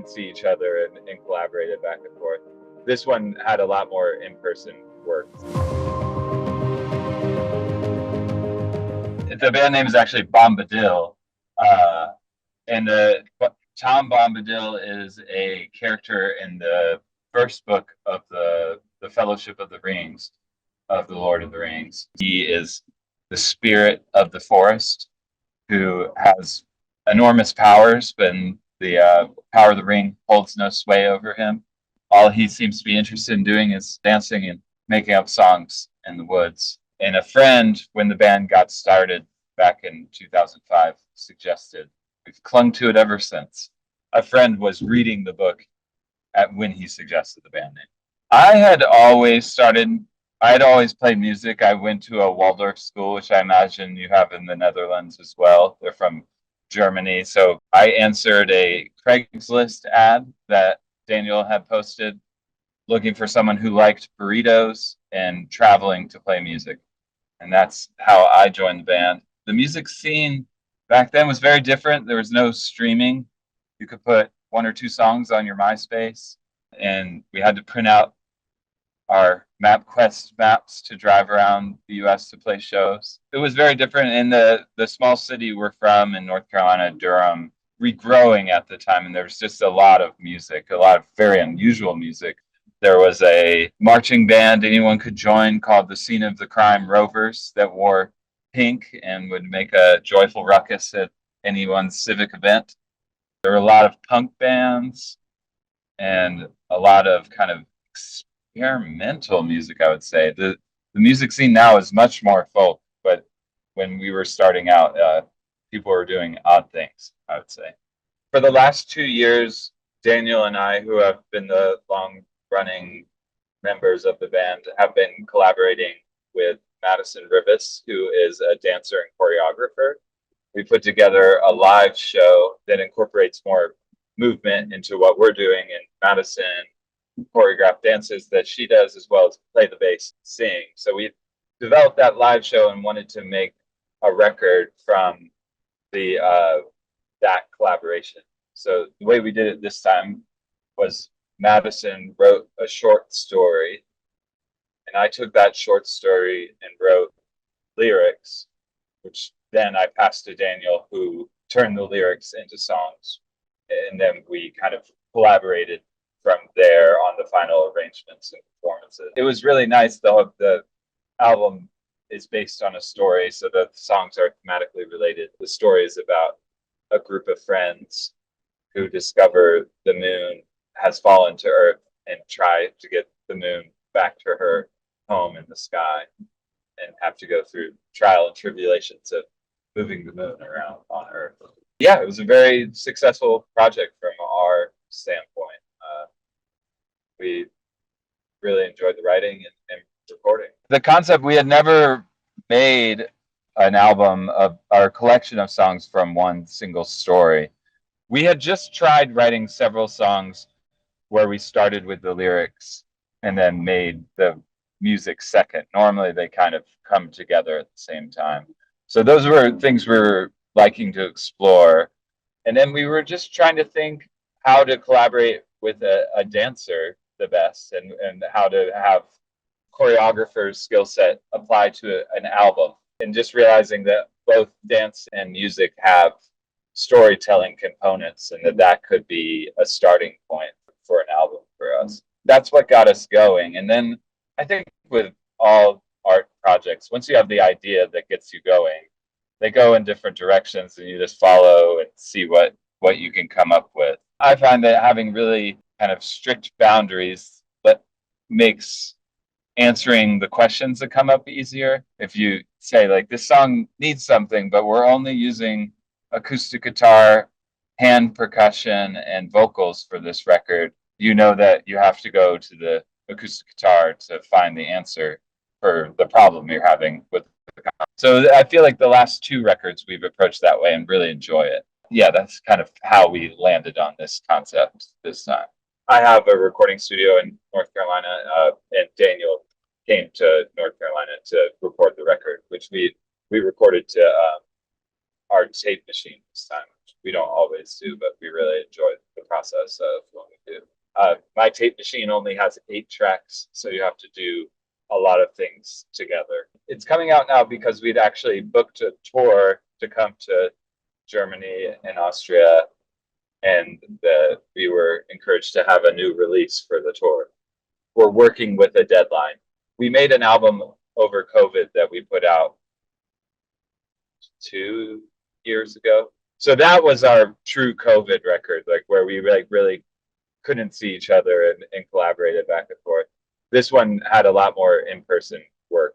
didn't see each other and collaborated back and forth. This one had a lot more in-person work. The band name is actually Bombadil. And Tom Bombadil is a character in the first book of the Fellowship of the Rings, of the Lord of the Rings. He is the spirit of the forest who has enormous powers, but the power of the ring holds no sway over him. All he seems to be interested in doing is dancing and making up songs in the woods. And a friend, when the band got started back in 2005, suggested, we've clung to it ever since. A friend was reading the book when he suggested the band name. I had always played music. I went to a Waldorf school, which I imagine you have in the Netherlands as well. They're from Germany. So I answered a Craigslist ad that Daniel had posted looking for someone who liked burritos and traveling to play music. And that's how I joined the band. The music scene back then was very different. There was no streaming. You could put one or two songs on your MySpace, and we had to print out our MapQuest maps to drive around the U.S. to play shows. It was very different in the small city we're from in North Carolina, Durham, regrowing at the time, and there was just a lot of music, a lot of very unusual music. There was a marching band anyone could join called the Scene of the Crime Rovers that wore pink and would make a joyful ruckus at anyone's civic event. There were a lot of punk bands and a lot of kind of experimental music, I would say. The music scene now is much more folk, but when we were starting out, people were doing odd things, I would say. For the last 2 years, Daniel and I, who have been the long-running members of the band, have been collaborating with Madison Rivas, who is a dancer and choreographer. We put together a live show that incorporates more movement into what we're doing, and Madison choreographed dances that she does as well as play the bass and sing. So we developed that live show and wanted to make a record from the that collaboration. So the way we did it this time was Madison wrote a short story, and I took that short story and wrote lyrics, which then I passed to Daniel, who turned the lyrics into songs. And then we kind of collaborated from there on the final arrangements and performances. It was really nice. The album is based on a story, so the songs are thematically related. The story is about a group of friends who discover the moon has fallen to Earth and try to get the moon back to her home in the sky, and have to go through trial and tribulations of moving the moon around on Earth. Yeah, it was a very successful project from our standpoint. We really enjoyed the writing and recording. The concept, we had never made an album of our collection of songs from one single story. We had just tried writing several songs where we started with the lyrics and then made the music second. Normally they kind of come together at the same time. So those were things we were liking to explore. And then we were just trying to think how to collaborate with a dancer the best, and how to have choreographers' skill set apply to an album. And just realizing that both dance and music have storytelling components, and that could be a starting point for an album for us. That's what got us going. And then I think with all art projects, once you have the idea that gets you going, they go in different directions, and you just follow and see what you can come up with. I find that having really kind of strict boundaries that makes answering the questions that come up easier. If you say, like, this song needs something, but we're only using acoustic guitar, hand percussion, and vocals for this record, you know that you have to go to the acoustic guitar to find the answer for the problem you're having with the guitar. So I feel like the last two records we've approached that way and really enjoy it. Yeah, that's kind of how we landed on this concept this time. I have a recording studio in North Carolina, and Daniel came to North Carolina to record the record, which we recorded to our tape machine this time, which we don't always do, but we really enjoy the process of what we do. My tape machine only has 8 tracks, so you have to do a lot of things together. It's coming out now because we'd actually booked a tour to come to Germany and Austria, and we were encouraged to have a new release for the tour. We're working with a deadline. We made an album over COVID that we put out 2 years ago. So that was our true COVID record, like where we like really couldn't see each other and collaborated back and forth. This one had a lot more in-person work.